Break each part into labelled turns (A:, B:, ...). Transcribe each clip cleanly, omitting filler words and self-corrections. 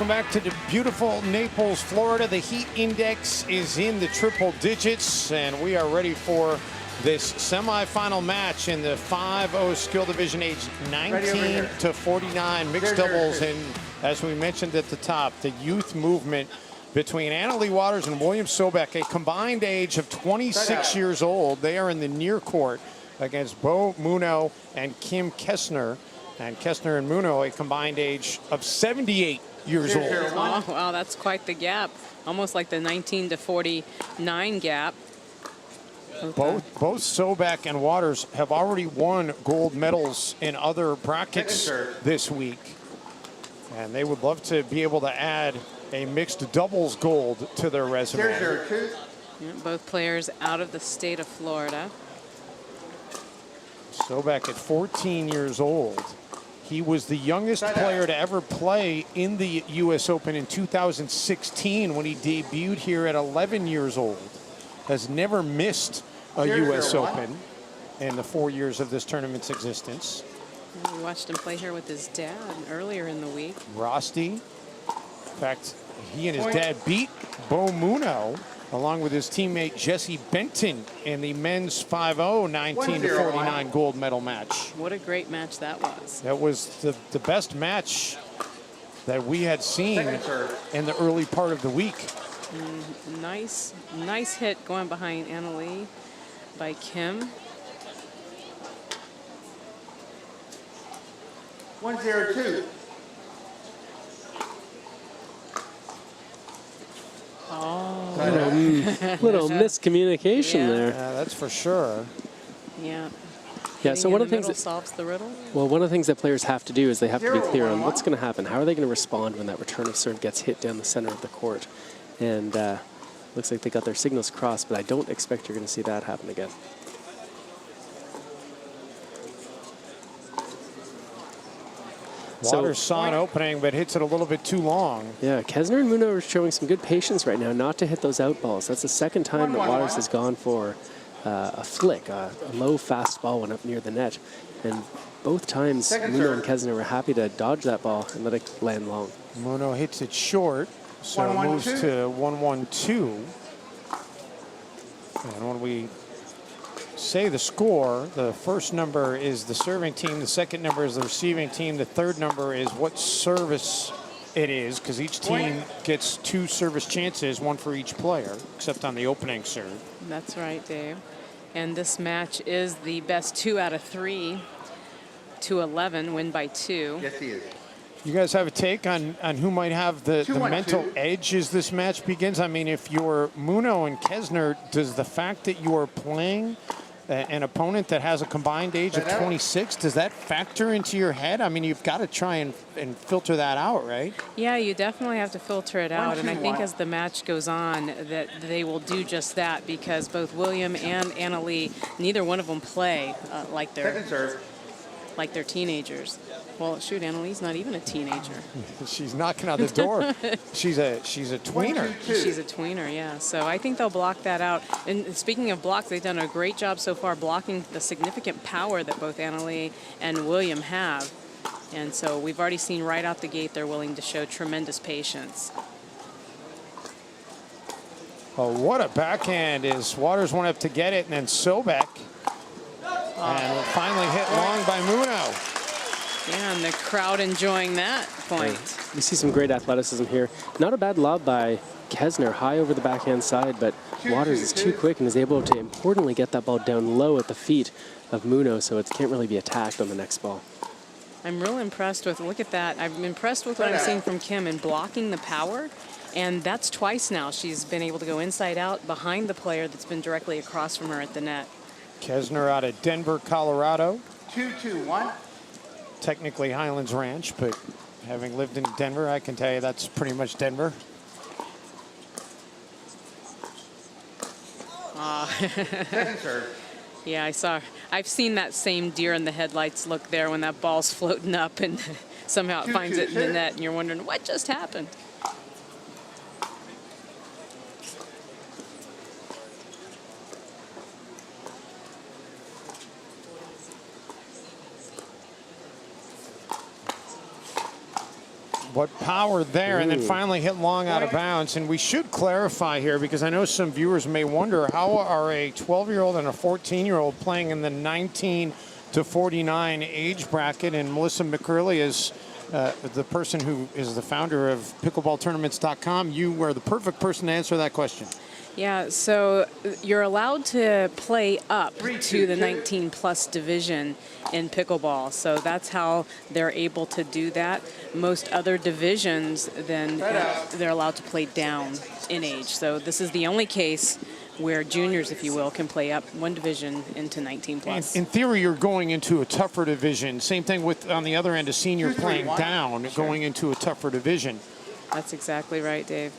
A: Welcome back to the beautiful Naples, Florida. The heat index is in the triple digits, and we are ready for this semifinal match in the 5-0 skill division, age 19 to 49 mixed doubles. And as we mentioned at the top, the youth movement between Leigh Waters and William Sobek, a combined age of 26 years old. They are in the near court against Bo Muno and Kim Kessner. And Kessner and Muno, a combined age of 78 years old.
B: Oh, wow, that's quite the gap. Almost like the 19 to 49 gap.
A: Both Sobek and Waters have already won gold medals in other brackets this week. And they would love to be able to add a mixed doubles gold to their resume.
B: Yeah, both players out of the state of Florida.
A: Sobek at 14 years old. He was the youngest player to ever play in the U.S. Open in 2016 when he debuted here at 11 years old. Has never missed a U.S. Open in the 4 years of this tournament's existence.
B: We watched him play here with his dad earlier in the week.
A: Rosti. In fact, he and his dad beat Bo Muno along with his teammate Jesse Benton in the men's 5-0 19 to 49 gold medal match.
B: What a great match that was.
A: That was the best match that we had seen in the early part of the week.
B: Nice hit going behind Leigh by Kim.
C: 1-0-2.
B: Oh,
D: little miscommunication there.
A: Yeah, that's for sure.
B: Yeah.
D: Yeah, so one of the things
B: that solves the riddle.
D: Well, one of the things that players have to do is they have to be clear on what's going to happen. How are they going to respond when that return of serve gets hit down the center of the court? And looks like they got their signals crossed, but I don't expect you're going to see that happen again.
A: Waters saw an opening, but hits it a little bit too long.
D: Yeah, Kessner and Muno are showing some good patience right now not to hit those out balls. That's the second time that Waters has gone for a flick, a low fast ball went up near the net. And both times Muno and Kessner were happy to dodge that ball and let it land long.
A: Muno hits it short, so it moves to 1-1-2. And when we say the score, the first number is the serving team, the second number is the receiving team, the third number is what service it is, because each team gets 2 service chances, 1 for each player, except on the opening serve.
B: That's right, Dave. And this match is the best 2 out of 3 to 11, win by 2.
C: Yes, he is.
A: You guys have a take on who might have the mental edge as this match begins? I mean, if you're Muno and Kessner, does the fact that you are playing an opponent that has a combined age of 26, does that factor into your head? I mean, you've got to try and filter that out, right?
B: Yeah, you definitely have to filter it out. And I think as the match goes on, that they will do just that, because both William and Leigh, neither one of them play like they're teenagers. Well, shoot, Lee's not even a teenager.
A: She's knocking on the door. She's a tweener.
B: She's a tweener, yeah. So I think they'll block that out. And speaking of blocks, they've done a great job so far blocking the significant power that both Leigh and William have. And so we've already seen right out the gate they're willing to show tremendous patience.
A: Oh, what a backhand as Waters went up to get it, and then Sobek. And finally hit long by Muno.
B: Yeah, and the crowd enjoying that point.
D: Yeah. You see some great athleticism here. Not a bad lob by Kessner, high over the backhand side, but Waters is too quick and is able to importantly get that ball down low at the feet of Muno, so it can't really be attacked on the next ball.
B: I'm real impressed with, look at that. I'm impressed with what I'm seeing from Kim in blocking the power. And that's twice now she's been able to go inside out behind the player that's been directly across from her at the net.
A: Kessner out of Denver, Colorado.
C: 2-2-1.
A: Technically Highlands Ranch, but having lived in Denver, I can tell you that's pretty much Denver.
C: Second serve.
B: Yeah, I've seen that same deer in the headlights look there when that ball's floating up and somehow it finds it in the net and you're wondering what just happened.
A: But power there, and then finally hit long out of bounds. And we should clarify here, because I know some viewers may wonder, how are a 12-year-old and a 14-year-old playing in the 19 to 49 age bracket? And Melissa McCurley is the person who is the founder of pickleballtournaments.com. You are the perfect person to answer that question.
B: Yeah, so you're allowed to play up to the 19-plus division in pickleball. So that's how they're able to do that. Most other divisions, then they're allowed to play down in age. So this is the only case where juniors, if you will, can play up one division into 19-plus.
A: In theory, you're going into a tougher division. Same thing with, on the other end, a senior playing down, going into a tougher division.
B: That's exactly right, Dave.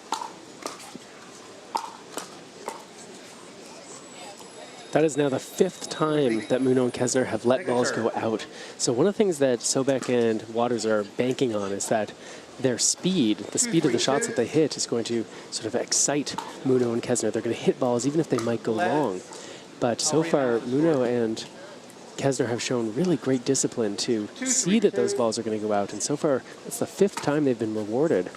D: That is now the 5th time that Minto and Kesner have let balls go out. So one of the things that Sobek and Waters are banking on is that their speed, the speed of the shots that they hit, is going to sort of excite Minto and Kesner. They're going to hit balls even if they might go long. But so far, Minto and Kesner have shown really great discipline to see that those balls are going to go out. And so far, it's the 5th time they've been rewarded.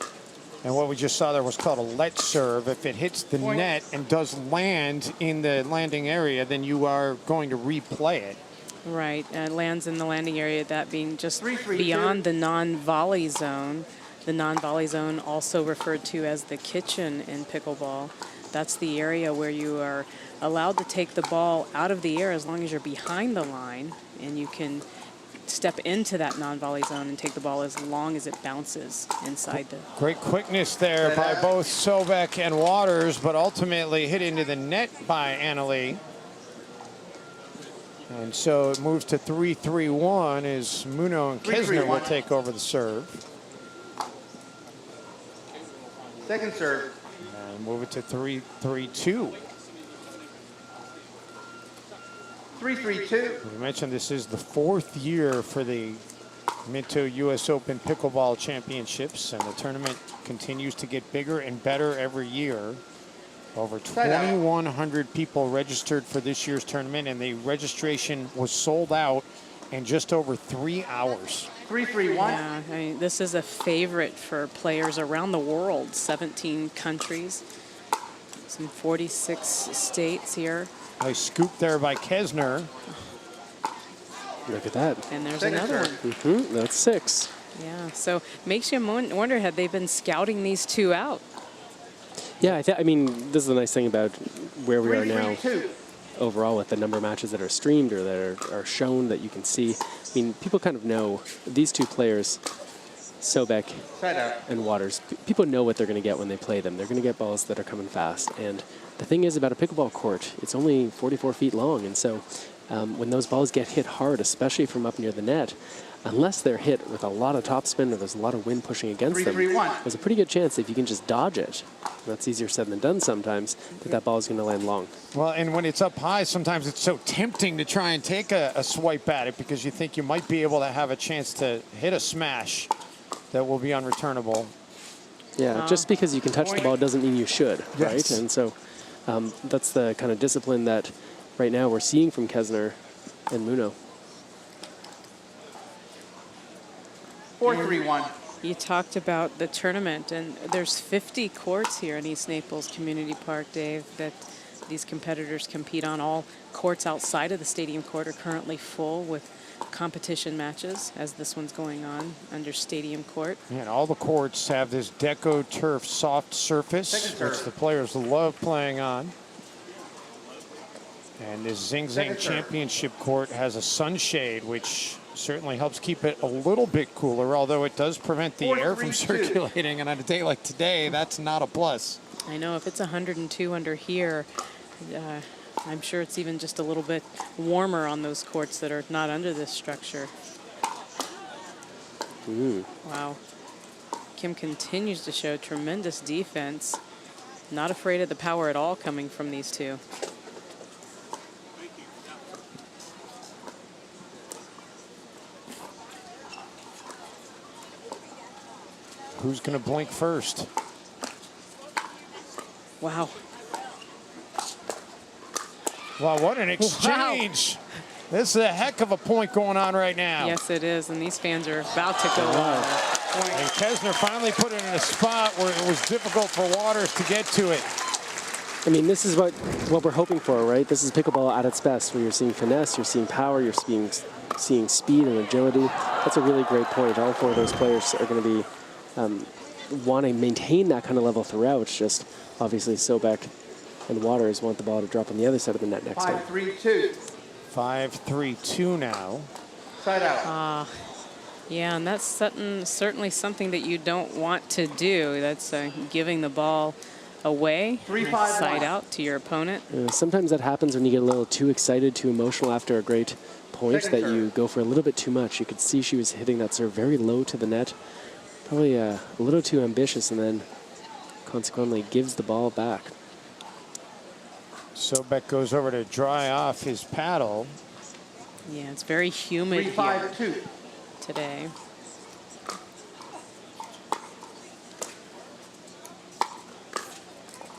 A: And what we just saw there was called a let serve. If it hits the net and does land in the landing area, then you are going to replay it.
B: Right, lands in the landing area, that being just beyond the non-volley zone. The non-volley zone, also referred to as the kitchen in pickleball. That's the area where you are allowed to take the ball out of the air as long as you're behind the line, and you can step into that non-volley zone and take the ball as long as it bounces inside the...
A: Great quickness there by both Sobek and Waters, but ultimately hit into the net by Leigh. And so it moves to 3-3-1 as Minto and Kesner will take over the serve.
C: Second serve.
A: And move it to 3-3-2.
C: 3-3-2.
A: We mentioned this is the 4th year for the Minto U.S. Open Pickleball Championships, and the tournament continues to get bigger and better every year. Over 2,100 people registered for this year's tournament, and the registration was sold out in just over 3 hours.
C: 3-3-1.
B: Yeah, I mean, this is a favorite for players around the world. 17 countries, some 46 states here.
A: Nice scoop there by Kesner.
D: Look at that.
B: And there's another one.
D: That's 6.
B: Yeah, so makes you wonder, had they been scouting these two out?
D: Yeah, I mean, this is the nice thing about where we are now
C: 3-3-2.
D: overall with the number of matches that are streamed or that are shown that you can see. I mean, people kind of know these two players, Sobek and Waters. People know what they're going to get when they play them. They're going to get balls that are coming fast. And the thing is about a pickleball court, it's only 44 feet long. And so when those balls get hit hard, especially from up near the net, unless they're hit with a lot of topspin or there's a lot of wind pushing against them, there's a pretty good chance if you can just dodge it, that's easier said than done sometimes, that ball is going to land long.
A: Well, and when it's up high, sometimes it's so tempting to try and take a swipe at it because you think you might be able to have a chance to hit a smash that will be unreturnable.
D: Yeah, just because you can touch the ball doesn't mean you should, right?
A: Yes.
D: And so that's the kind of discipline that right now we're seeing from Kesner and Minto.
C: 4-3-1.
B: You talked about the tournament, and there's 50 courts here in East Naples Community Park, Dave, that these competitors compete on. All courts outside of the stadium court are currently full with competition matches, as this one's going on under stadium court.
A: And all the courts have this Deco Turf soft surface, which the players love playing on. And this Zing Zang Championship court has a sunshade, which certainly helps keep it a little bit cooler, although it does prevent the air from circulating. And on a day like today, that's not a plus.
B: I know if it's 102 under here, I'm sure it's even just a little bit warmer on those courts that are not under this structure. Wow. Kim continues to show tremendous defense. Not afraid of the power at all coming from these two.
A: Who's going to blink first?
B: Wow.
A: Wow, what an exchange. Wow. This is a heck of a point going on right now.
B: Yes, it is. And these fans are about to go off.
A: And Kesner finally put it in a spot where it was difficult for Waters to get to it.
D: I mean, this is what we're hoping for, right? This is pickleball at its best, where you're seeing finesse, you're seeing power, you're seeing speed and agility. That's a really great point. All four of those players are going to be want to maintain that kind of level throughout. Just obviously Sobek and Waters want the ball to drop on the other side of the net next time.
C: 5-3-2.
A: 5-3-2 now.
C: Side out.
B: Yeah, and that's certainly something that you don't want to do. That's giving the ball away,
C: 3-5-1.
B: side out to your opponent.
D: Sometimes that happens when you get a little too excited, too emotional after a great point, that you go for a little bit too much. You could see she was hitting that serve very low to the net, probably a little too ambitious, and then consequently gives the ball back.
A: Sobek goes over to dry off his paddle.
B: Yeah, it's very humid here
C: 3-5-2.
B: today.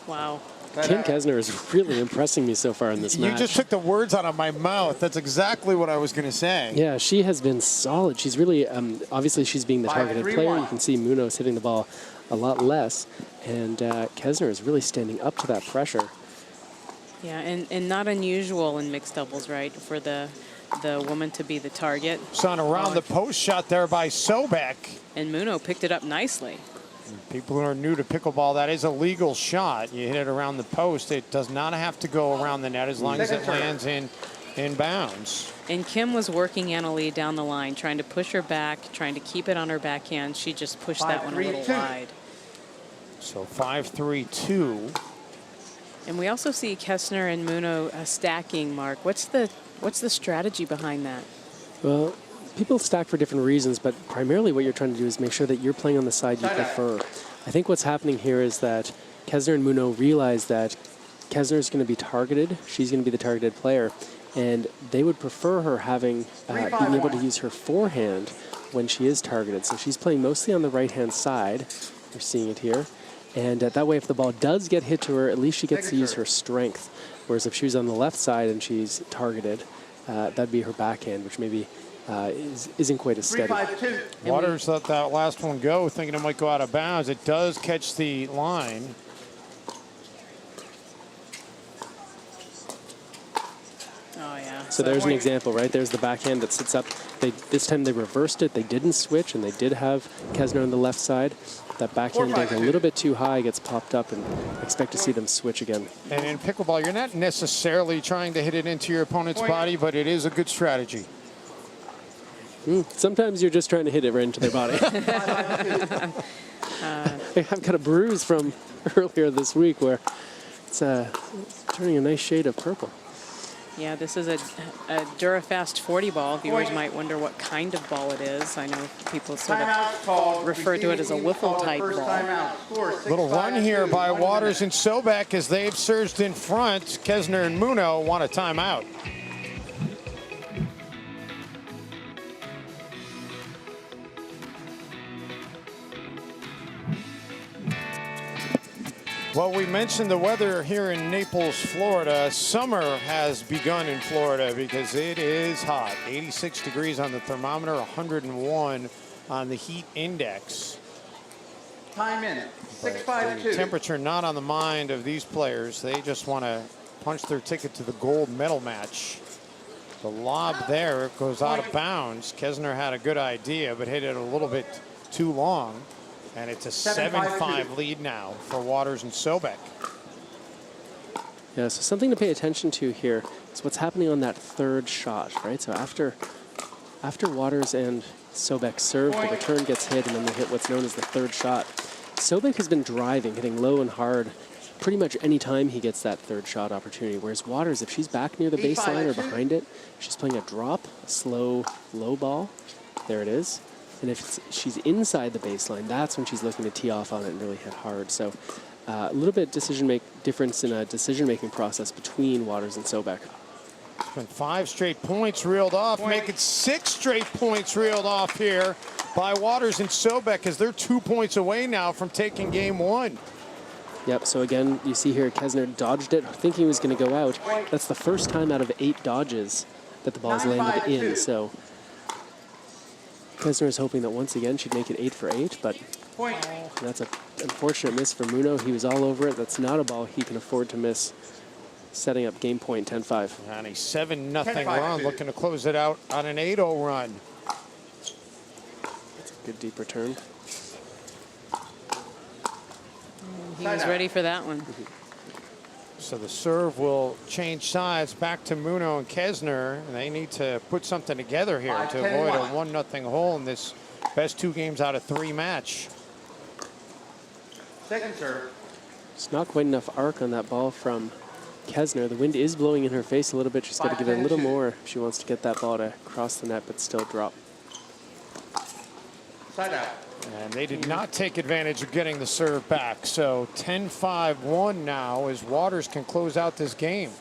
B: Wow.
D: Kim Kesner is really impressing me so far in this match.
A: You just took the words out of my mouth. That's exactly what I was going to say.
D: Yeah, she has been solid. She's really, obviously she's being the targeted player. You can see Munoz hitting the ball a lot less. And Kesner is really standing up to that pressure.
B: Yeah, and not unusual in mixed doubles, right, for the woman to be the target.
A: Saw an around the post shot there by Sobek.
B: And Muno picked it up nicely.
A: People who are new to pickleball, that is a legal shot. You hit it around the post. It does not have to go around the net as long as it lands in bounds.
B: And Kim was working Anna-Leigh down the line, trying to push her back, trying to keep it on her backhand. She just pushed that one a little wide.
A: So 5-3-2.
B: And we also see Kesner and Muno stacking, Mark. What's the strategy behind that?
D: Well, people stack for different reasons, but primarily what you're trying to do is make sure that you're playing on the side you prefer. I think what's happening here is that Kesner and Muno realize that Kesner is going to be targeted. She's going to be the targeted player, and they would prefer her having being able to use her forehand when she is targeted. So she's playing mostly on the right-hand side. You're seeing it here. And that way, if the ball does get hit to her, at least she gets to use her strength. Whereas if she was on the left side and she's targeted, that'd be her backhand, which maybe isn't quite as steady.
C: 3-5-2.
A: Waters let that last one go, thinking it might go out of bounds. It does catch the line.
B: Oh, yeah.
D: So there's an example, right? There's the backhand that sits up. This time they reversed it. They didn't switch, and they did have Kesner on the left side. That backhand being a little bit too high gets popped up, and expect to see them switch again.
A: And in pickleball, you're not necessarily trying to hit it into your opponent's body, but it is a good strategy.
D: Sometimes you're just trying to hit it right into their body. I've got a bruise from earlier this week where it's turning a nice shade of purple.
B: Yeah, this is a Durafast 40 ball. Viewers might wonder what kind of ball it is. I know people sort of refer to it as a wiffle type ball.
A: Little run here by Waters and Sobek as they've surged in front. Kesner and Muno want a timeout. Well, we mentioned the weather here in Naples, Florida. Summer has begun in Florida because it is hot. 86 degrees on the thermometer, 101 on the heat index.
C: Time in. 6-5-2.
A: Temperature not on the mind of these players. They just want to punch their ticket to the gold medal match. The lob there goes out of bounds. Kesner had a good idea, but hit it a little bit too long. And it's a 7-5 lead now for Waters and Sobek.
D: Yeah, so something to pay attention to here is what's happening on that third shot, right? So after Waters and Sobek serve, the return gets hit, and then they hit what's known as the third shot. Sobek has been driving, hitting low and hard pretty much any time he gets that third shot opportunity, whereas Waters, if she's back near the baseline or behind it, she's playing a drop, a slow, low ball. There it is. And if she's inside the baseline, that's when she's looking to tee off on it and really hit hard. So a little bit difference in a decision-making process between Waters and Sobek.
A: It's been 5 straight points reeled off, making 6 straight points reeled off here by Waters and Sobek as they're 2 points away now from taking game 1.
D: Yep, so again, you see here Kesner dodged it, thinking he was going to go out. That's the first time out of 8 dodges that the ball's landed in. So Kesner is hoping that once again she'd make it 8 for 8, but
C: Point.
D: that's an unfortunate miss for Muno. He was all over it. That's not a ball he can afford to miss, setting up game point 10-5.
A: On a 7-0
C: 10-5
A: run,
C: too.
A: looking to close it out on an 8-0 run.
D: Good deep return.
B: He was ready for that one.
A: So the serve will change sides back to Muno and Kesner. And they need to put something together here to avoid a 1-0 hole in this best 2 games out of 3 match.
C: Second serve.
D: It's not quite enough arc on that ball from Kesner. The wind is blowing in her face a little bit. She's got to give it a little more if she wants to get that ball to cross the net but still drop.
C: Side out.
A: And they did not take advantage of getting the serve back. So 10-5-1 now as Waters can close out this game.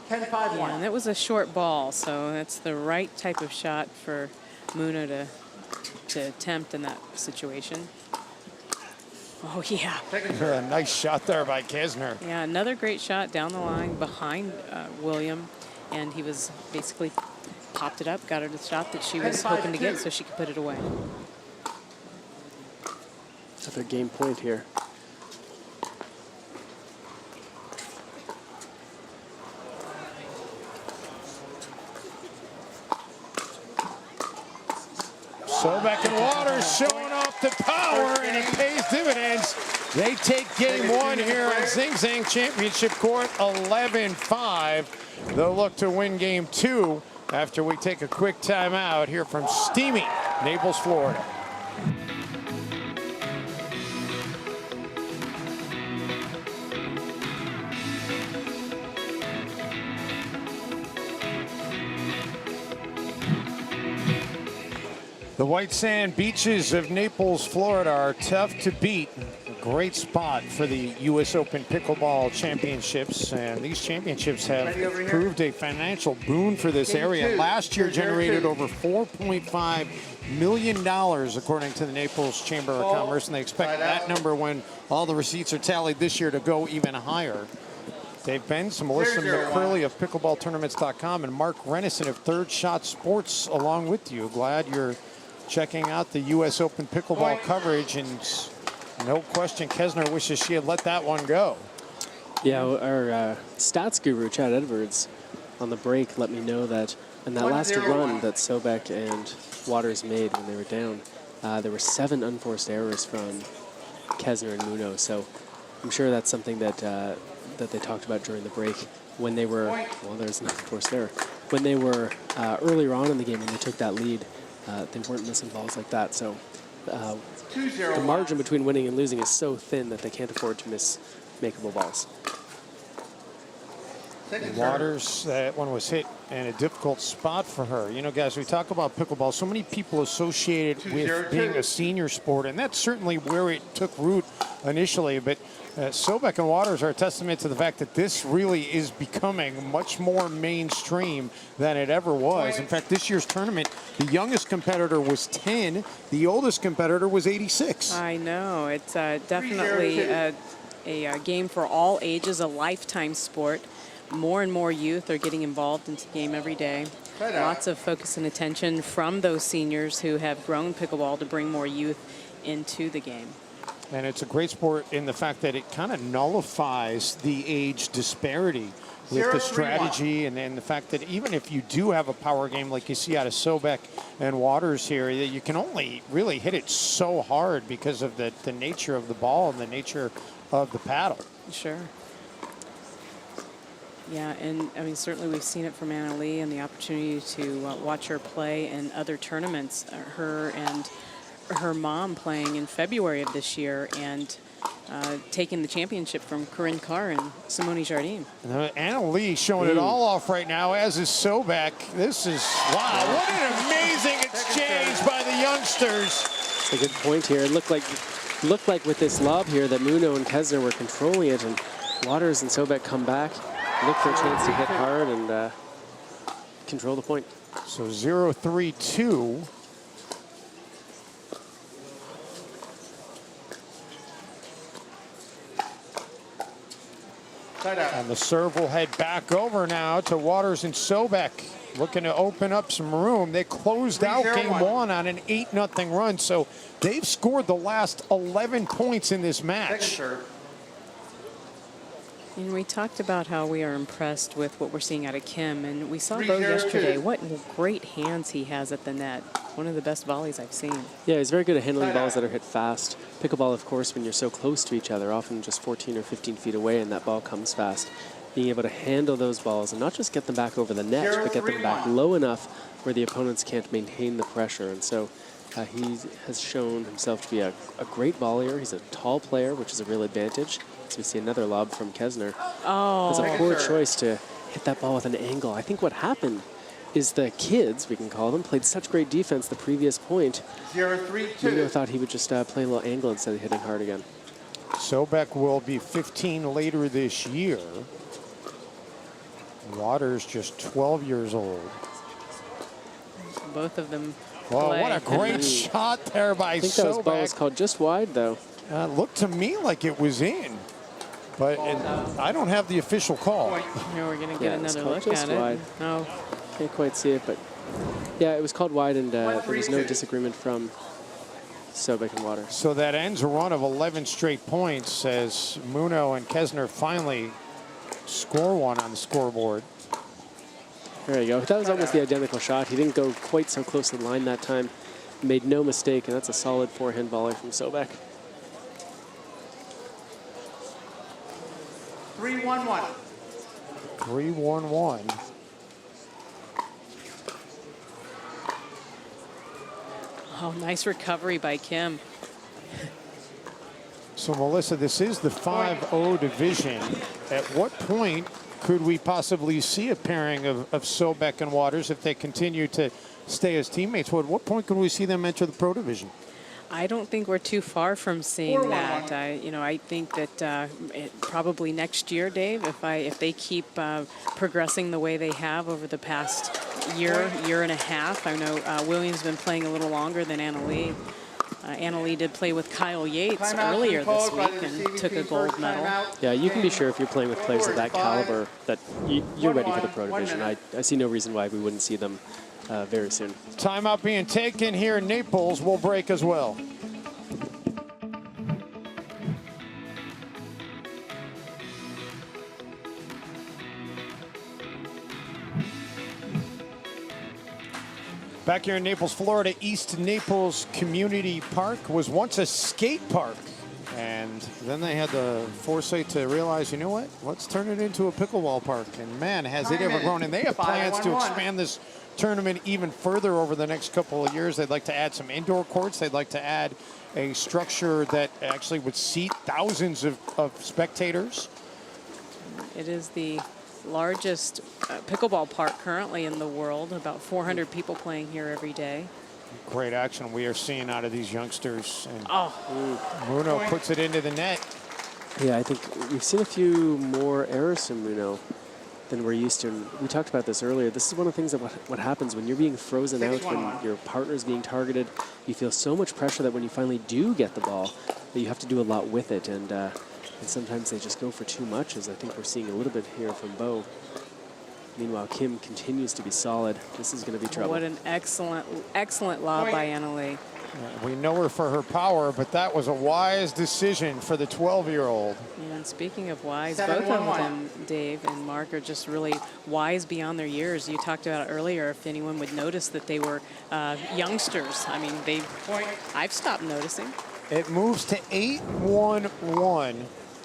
C: 10-5-1.
B: Yeah, and that was a short ball, so that's the right type of shot for Muno to attempt in that situation. Oh, yeah.
C: Second serve.
A: A nice shot there by Kesner.
B: Yeah, another great shot down the line behind William, and he was basically popped it up, got her the shot that she was hoping to get so she could put it away.
D: Another game point here.
A: Sobek and Waters showing off the power, and it pays dividends. They take game 1 here on Zing Zang Championship Court, 11-5. They'll look to win game 2 after we take a quick timeout here from steamy Naples, Florida. The white sand beaches of Naples, Florida are tough to beat. A great spot for the U.S. Open Pickleball Championships. And these championships have proved a financial boon for this area. Last year generated over $4.5 million, according to the Naples Chamber of Commerce. And they expect that number, when all the receipts are tallied this year, to go even higher. Dave Benz, Melissa McCurley of pickleballtournaments.com, and Mark Renneson of Third Shot Sports along with you. Glad you're checking out the U.S. Open Pickleball coverage, and no question Kesner wishes she had let that one go.
D: Yeah, our stats guru, Chad Edwards, on the break let me know that in that last run that Sobek and Waters made when they were down, there were 7 unforced errors from Kesner and Muno. So I'm sure that's something that that they talked about during the break when they were, well, there's an unforced error. When they were earlier on in the game, when they took that lead, they weren't missing balls like that. So the margin between winning and losing is so thin that they can't afford to miss makeable balls.
A: Waters, that one was hit in a difficult spot for her. You know, guys, we talk about pickleball. So many people associate it with being a senior sport, and that's certainly where it took root initially. But Sobek and Waters are a testament to the fact that this really is becoming much more mainstream than it ever was. In fact, this year's tournament, the youngest competitor was 10. The oldest competitor was 86.
B: I know. It's definitely a game for all ages, a lifetime sport. More and more youth are getting involved into the game every day. Lots of focus and attention from those seniors who have grown pickleball to bring more youth into the game.
A: And it's a great sport in the fact that it kind of nullifies the age disparity with the strategy, and then the fact that even if you do have a power game like you see out of Sobek and Waters here, you can only really hit it so hard because of the nature of the ball and the nature of the paddle.
B: Sure. Yeah, and I mean, certainly we've seen it from Leigh and the opportunity to watch her play in other tournaments. Her and her mom playing in February of this year and taking the championship from Corinne Carr and Simone Jardine.
A: Leigh showing it all off right now, as is Sobek. This is, wow, what an amazing exchange by the youngsters.
D: That's a good point here. It looked like with this lob here that Muno and Kesner were controlling it, and Waters and Sobek come back, look for a chance to hit hard and control the point.
A: So 0-3-2. And the serve will head back over now to Waters and Sobek. looking to open up some room. They closed out game one on an 8-0 run, so they've scored the last 11 points in this match.
B: And we talked about how we are impressed with what we're seeing out of Kim, and we saw Bo yesterday. What great hands he has at the net. One of the best volleys I've seen.
D: Yeah, he's very good at handling balls that are hit fast. Pickleball, of course, when you're so close to each other, often just 14 or 15 feet away, and that ball comes fast. Being able to handle those balls and not just get them back over the net, but get them back low enough where the opponents can't maintain the pressure. And so he has shown himself to be a great volleyer. He's a tall player, which is a real advantage. So we see another lob from Kesner.
B: Oh.
D: It was a poor choice to hit that ball with an angle. I think what happened is the kids, we can call them, played such great defense the previous point.
C: 0-3-2.
D: Minto thought he would just play a little angle instead of hitting hard again.
A: Sobek will be 15 later this year. Waters just 12 years old.
B: Both of them.
A: Well,
B: play.
A: what a great shot there by
D: I think that ball was
A: Sobek.
D: called just wide, though.
A: Looked to me like it was in, but I don't have the official call.
B: Here we're going to get
D: Yeah, it's
B: another
D: called
B: look
D: just
B: at
D: wide.
B: it. No.
D: Can't quite see it, but yeah, it was called wide, and there was no disagreement from Sobek and Waters.
A: So that ends a run of 11 straight points as Muno and Kesner finally score one on the scoreboard.
D: There you go. That was almost the identical shot. He didn't go quite so close to the line that time. Made no mistake, and that's a solid forehand volley from Sobek.
C: 3-1-1.
A: 3-1-1.
B: Oh, nice recovery by Kim.
A: So, Melissa, this is the 5-0 division. At what point could we possibly see a pairing of Sobek and Waters if they continue to stay as teammates? At what point could we see them enter the pro division?
B: I don't think we're too far from seeing that. I think that probably next year, Dave, if they keep progressing the way they have over the past year and a half. I know William's been playing a little longer than Anna-Leigh. Anna-Leigh did play with Kyle Yates earlier this week and took a gold medal.
D: Yeah, you can be sure if you're playing with players of that caliber that you're ready for the pro division. I see no reason why we wouldn't see them very soon.
A: Timeout being taken here in Naples. We'll break as well. Back here in Naples, Florida, East Naples Community Park was once a skate park. And then they had the foresight to realize, you know what? Let's turn it into a pickleball park. And man, has it ever grown. And they have plans to expand this tournament even further over the next couple of years. They'd like to add some indoor courts. They'd like to add a structure that actually would seat thousands of spectators.
B: It is the largest pickleball park currently in the world. About 400 people playing here every day.
A: Great action we are seeing out of these youngsters. And Muno puts it into the net.
D: Yeah, I think we've seen a few more errors from Muno than we're used to. And we talked about this earlier. This is one of the things that what happens when you're being frozen out, when your partner's being targeted. You feel so much pressure that when you finally do get the ball, that you have to do a lot with it. And sometimes they just go for too much, as I think we're seeing a little bit here from Bo. Meanwhile, Kim continues to be solid. This is going to be trouble.
B: What an excellent lob by Anna-Leigh.
A: We know her for her power, but that was a wise decision for the 12-year-old.
B: And speaking of wise, both of them, Dave and Mark, are just really wise beyond their years. You talked about it earlier, if anyone would notice that they were youngsters. I mean, I've stopped noticing.
A: It moves to 8-1-1.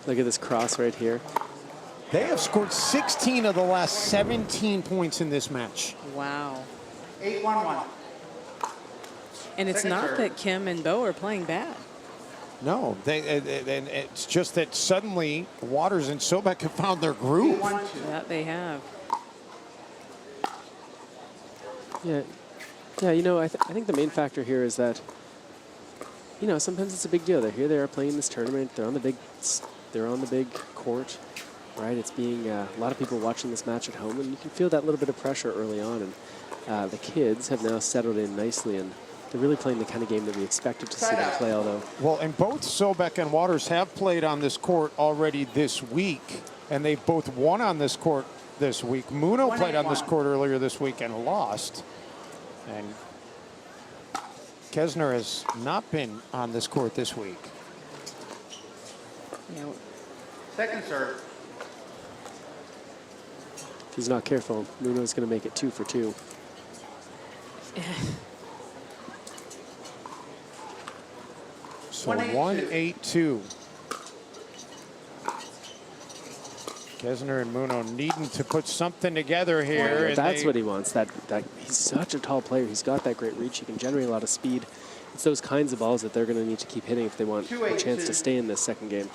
D: Look at this cross right here.
A: They have scored 16 of the last 17 points in this match.
B: Wow.
C: 8-1-1.
B: And it's not that Kim and Bo are playing bad.
A: No, it's just that suddenly Waters and Sobek have found their groove.
B: That they have.
D: Yeah, you know, I think the main factor here is that, you know, sometimes it's a big deal. They're here, they are playing this tournament. They're on the big court, right? It's being a lot of people watching this match at home, and you can feel that little bit of pressure early on. And the kids have now settled in nicely, and they're really playing the kind of game that we expected to see them play, although.
A: Well, and both Sobek and Waters have played on this court already this week, and they've both won on this court this week. Muno played on this
C: 1-8-1.
A: court earlier this week and lost. And Kesner has not been on this court this week.
B: You know,
C: Second serve.
D: If he's not careful, Muno's going to make it 2 for 2.
A: So
C: 1-8-2.
A: 1-8-2. Kesner and Muno needing to put something together here. And
D: That's what he wants. That he's such a tall player. He's got that great reach. He can generate a lot of speed. It's those kinds of balls that they're going to need to keep hitting if they want a chance to stay in this second game.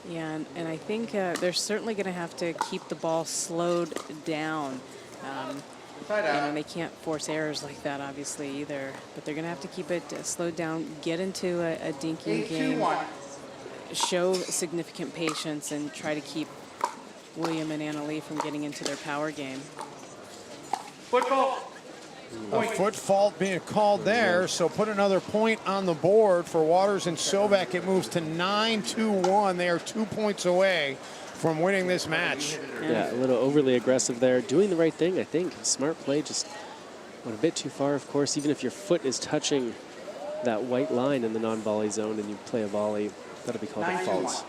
B: yeah, and I think they're certainly going to have to keep the ball slowed down.
C: Side out.
B: And they can't force errors like that, obviously, either. But they're going to have to keep it slowed down, get into a dinking game,
C: 8-2-1.
B: show significant patience, and try to keep William and Anna Leigh from getting into their power game.
C: Football.
A: A foot fault being called there, so put another point on the board for Waters and Sobek. It moves to 9-2-1. They are 2 points away from winning this match.
D: Yeah, a little overly aggressive there. Doing the right thing, I think. Smart play, just went a bit too far, of course. Even if your foot is touching that white line in the non-volley zone and you play a volley, that'll be called a
C: 9-2-1.
D: false.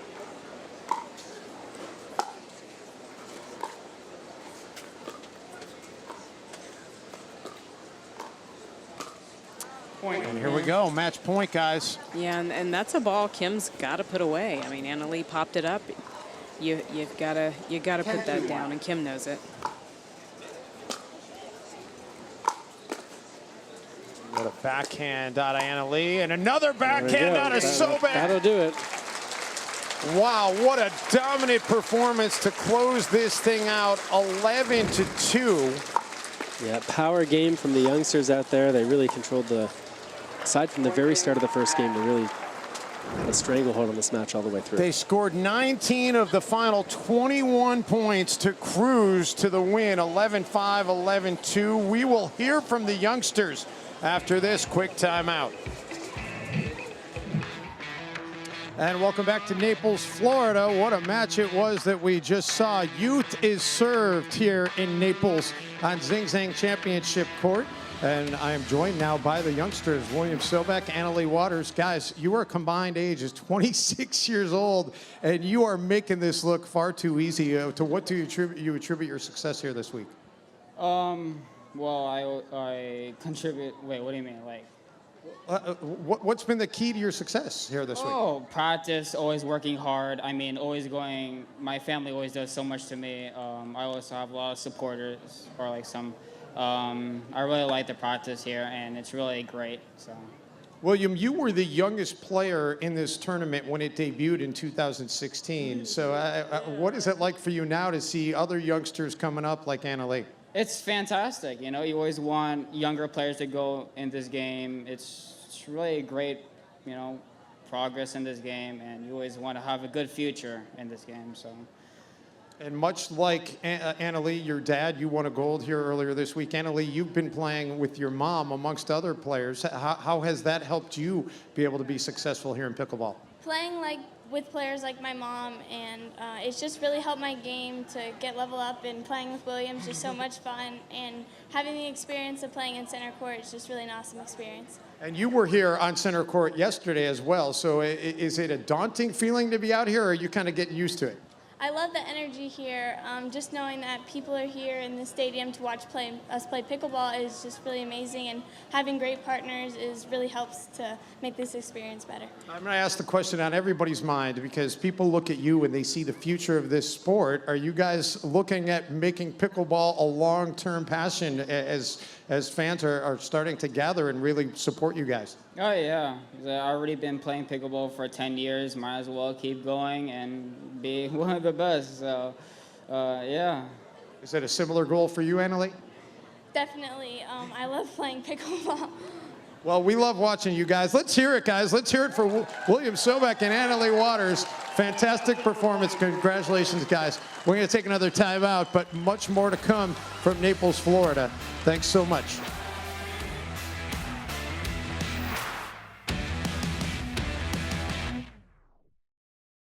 C: Point.
A: And here we go, match point, guys.
B: Yeah, and that's a ball Kim's got to put away. I mean, Anna Leigh popped it up. You've got to put that down, and Kim knows it.
A: What a backhand out of Anna Leigh, and another backhand out of Sobek.
D: That'll do it.
A: Wow, what a dominant performance to close this thing out, 11-2.
D: Yeah, power game from the youngsters out there. They really controlled the, aside from the very start of the first game, they really had a stranglehold on this match all the way through.
A: They scored 19 of the final 21 points to cruise to the win, 11-5, 11-2. We will hear from the youngsters after this quick timeout. And welcome back to Naples, Florida. What a match it was that we just saw. Youth is served here in Naples on Zing Zang Championship Court. And I am joined now by the youngsters, William Sobek, Anna Leigh Waters. Guys, you are combined age is 26 years old, and you are making this look far too easy. To what do you attribute your success here this week?
E: Well, I contribute. Wait, what do you mean? Like,
A: What's been the key to your success here this week?
E: oh, practice, always working hard. I mean, always going. My family always does so much to me. I also have a lot of supporters, or like some. I really like the practice here, and it's really great. So.
A: William, you were the youngest player in this tournament when it debuted in 2016. So what is it like for you now to see other youngsters coming up like Anna Leigh?
E: It's fantastic. You know, you always want younger players to go in this game. It's really great, you know, progress in this game, and you always want to have a good future in this game. So.
A: And much like Anna Leigh, your dad, you won a gold here earlier this week. Anna Leigh, you've been playing with your mom amongst other players. How has that helped you be able to be successful here in pickleball?
F: Playing with players like my mom, and it's just really helped my game to get level up, and playing with William's just so much fun, and having the experience of playing in center court is just really an awesome experience.
A: And you were here on center court yesterday as well, so is it a daunting feeling to be out here, or are you kind of getting used to it?
F: I love the energy here. Just knowing that people are here in the stadium to watch us play pickleball is just really amazing, and having great partners really helps to make this experience better.
A: I'm going to ask the question on everybody's mind because people look at you and they see the future of this sport. Are you guys looking at making pickleball a long-term passion as fans are starting to gather and really support you guys?
E: Oh yeah, I've already been playing pickleball for 10 years. Might as well keep going and be one of the best. So, yeah.
A: Is that a similar goal for you, Anna Leigh?
F: Definitely. I love playing pickleball.
A: Well, we love watching you guys. Let's hear it, guys. Let's hear it for William Sobek and Anna Leigh Waters. Fantastic performance. Congratulations, guys. We're going to take another timeout, but much more to come from Naples, Florida. Thanks so much.